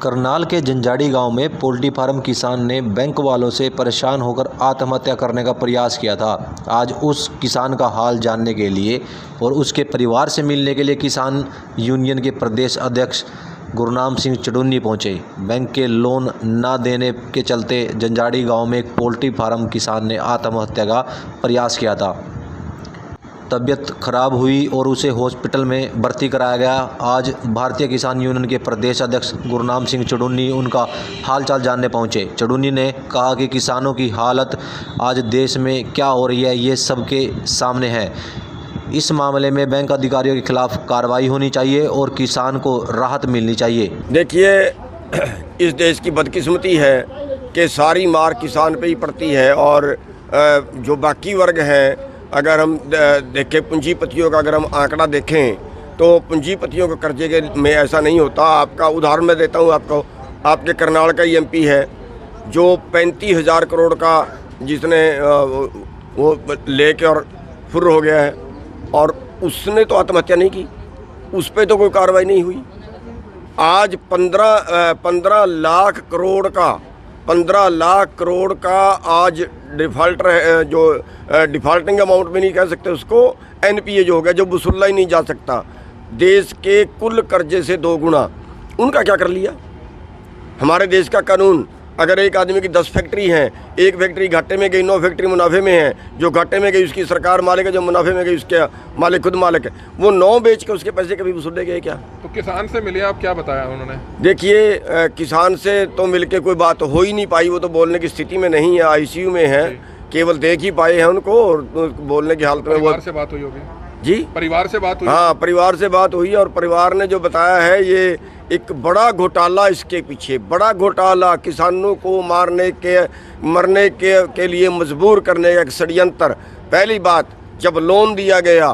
करनाल के जंजाड़ी गांव में पोल्ट्री फार्म किसान ने बैंक वालों से परेशान होकर आत्महत्या करने का प्रयास किया था। आज उस किसान का हाल जानने के लिए और उसके परिवार से मिलने के लिए किसान यूनियन के प्रदेश अध्यक्ष गुरनाम सिंह चुडुन्नी पहुंचे। बैंक के लोन न देने के चलते जंजाड़ी गांव में एक पोल्ट्री फार्म किसान ने आत्महत्या का प्रयास किया था। तबीयत खराब हुई और उसे हॉस्पिटल में भर्ती कराया गया। आज भारतीय किसान यूनियन के प्रदेश अध्यक्ष गुरनाम सिंह चुडुन्नी उनका हालचाल जानने पहुंचे। चुडुन्नी ने कहा कि किसानों की हालत आज देश में क्या हो रही है ये सबके सामने है। इस मामले में बैंक अधिकारियों के खिलाफ कार्रवाई होनी चाहिए और किसान को राहत मिलनी चाहिए। देखिए, इस देश की बदकिस्मती है कि सारी मार किसान पे ही पड़ती है और जो बाकी वर्ग हैं, अगर हम देखें पूंजीपतियों का, अगर हम आंकड़ा देखें तो पूंजीपतियों के कर्जे के में ऐसा नहीं होता। आपका उदाहरण मैं देता हूँ आपको। आपके करनाल का ही एमपी है जो 35,000 करोड़ का जिसने वो लेके और फुर्र हो गया है और उसने तो आत्महत्या नहीं की, उस पर तो कोई कार्रवाई नहीं हुई। आज 15 लाख करोड़ का आज डिफ़ॉल्टर जो डिफ़ॉल्टिंग अमाउंट में नहीं कह सकते उसको, एनपीए जो हो गया, जो वसूला ही नहीं जा सकता। देश के कुल कर्जे से 2 गुना उनका क्या कर लिया। हमारे देश का कानून, अगर एक आदमी की 10 फैक्ट्री हैं, एक फैक्ट्री घाटे में गई, 9 फैक्ट्री मुनाफे में है, जो घाटे में गई उसकी सरकार मालिक है, जो मुनाफे में गई उसके मालिक खुद मालिक है, वो 9 बेच के उसके पैसे कभी वसूले गए क्या? तो किसान से मिले आप, क्या बताया उन्होंने? देखिए, किसान से तो मिलके कोई बात हो ही नहीं पाई। वो तो बोलने की स्थिति में नहीं है, आईसीयू में है, केवल देख ही पाए हैं उनको और बोलने की हालत में। परिवार से बात हुई होगी जी? परिवार से बात हुई? हाँ, परिवार से बात हुई और परिवार ने जो बताया है, ये एक बड़ा घोटाला, इसके पीछे बड़ा घोटाला, किसानों को मरने के लिए मजबूर करने का एक षड्यंत्र। पहली बात, जब लोन दिया गया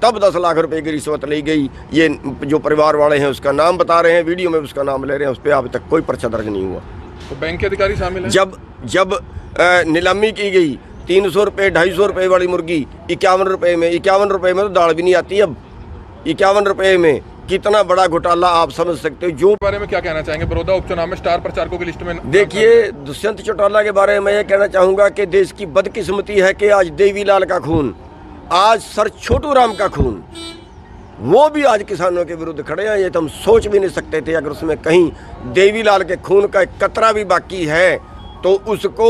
तब 10 लाख रुपए की रिश्वत ली गई। ये जो परिवार वाले हैं उसका नाम बता रहे हैं, वीडियो में उसका नाम ले रहे हैं, उस पर अभी तक कोई पर्चा दर्ज नहीं हुआ। तो बैंक के अधिकारी शामिल हैं? जब नीलामी की गई 300 रुपये 250 रुपये वाली मुर्गी 51 रुपये में, 51 रुपये में तो दाल भी नहीं आती। अब 51 रुपये में कितना बड़ा घोटाला आप समझ सकते हो। जो बारे में क्या कहना चाहेंगे? बड़ौदा उपचुनाव में स्टार प्रचारकों की लिस्ट में देखिए, दुष्यंत चौटाला के बारे में ये कहना चाहूँगा कि देश की बदकिस्मती है कि आज देवीलाल का खून, आज सर छोटू राम का खून, वो भी आज किसानों के विरुद्ध खड़े हैं। ये तो हम सोच भी नहीं सकते थे। अगर उसमें कहीं देवीलाल के खून का एक कतरा भी बाकी है तो उसको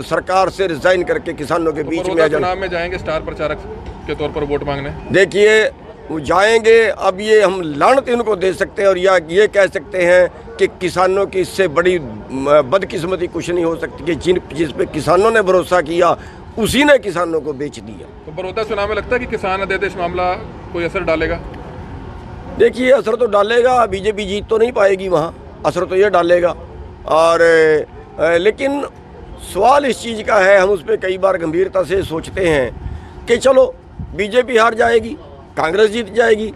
सरकार से रिजाइन करके किसानों के बीच में चुनाव में जाएंगे स्टार प्रचारक के तौर पर वोट मांगने? देखिए, वो जाएंगे। अब ये हम लानत इनको दे सकते हैं और या ये कह सकते हैं कि किसानों की इससे बड़ी बदकिस्मती कुछ नहीं हो सकती कि जिस पे किसानों ने भरोसा किया उसी ने किसानों को बेच दिया। तो बड़ौदा चुनाव में लगता है कि किसान अध्यादेश मामला कोई असर डालेगा? देखिए, असर तो डालेगा। बीजेपी जीत तो नहीं पाएगी वहाँ, असर तो ये डालेगा। और लेकिन सवाल इस चीज़ का है, हम उस पर कई बार गंभीरता से सोचते हैं कि चलो बीजेपी हार जाएगी, कांग्रेस जीत जाएगी,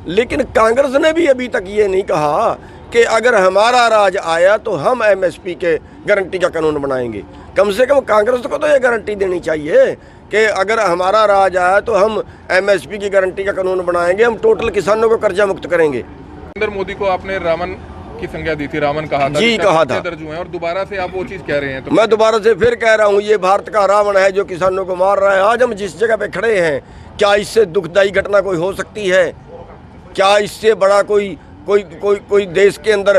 लेकिन कांग्रेस ने भी अभी तक ये नहीं कहा कि अगर हमारा राज आया तो हम एमएसपी के गारंटी का कानून बनाएंगे। कम से कम कांग्रेस को तो ये गारंटी देनी चाहिए कि अगर हमारा राज आया तो हम एमएसपी की गारंटी का कानून बनाएंगे, हम टोटल किसानों को कर्जा मुक्त करेंगे। नरेंद्र मोदी को आपने रावण की संज्ञा दी थी, रावण कहा था जी, कहा था। दर्ज हुए हैं और दोबारा से आप वो चीज़ कह रहे हैं, तो मैं दोबारा से फिर कह रहा हूँ, ये भारत का रावण है जो किसानों को मार रहा है। आज हम जिस जगह पे खड़े हैं, क्या इससे दुखदायी घटना कोई हो सकती है? क्या इससे बड़ा कोई देश के अंदर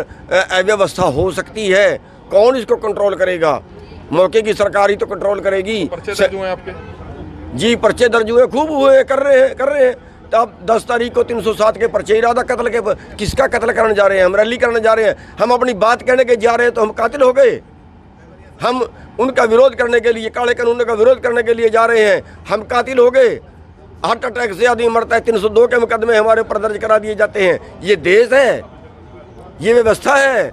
अव्यवस्था हो सकती है? कौन इसको कंट्रोल करेगा? मौके की सरकार ही तो कंट्रोल करेगी। पर्चे दर्ज हुए आपके? जी, पर्चे दर्ज हुए, खूब हुए, कर रहे हैं। तब 10 तारीख को 307 के पर्चे, इरादा कत्ल के, किसका कत्ल करने जा रहे हैं? हम रैली करने जा रहे हैं, हम अपनी बात कहने के जा रहे हैं तो हम कातिल हो गए। हम उनका विरोध करने के लिए, काले कानून का विरोध करने के लिए जा रहे हैं, हम कातिल हो गए। हार्ट अटैक से आदमी मरता है, 302 के मुकदमे हमारे ऊपर दर्ज करा दिए जाते हैं। ये देश है, ये व्यवस्था है।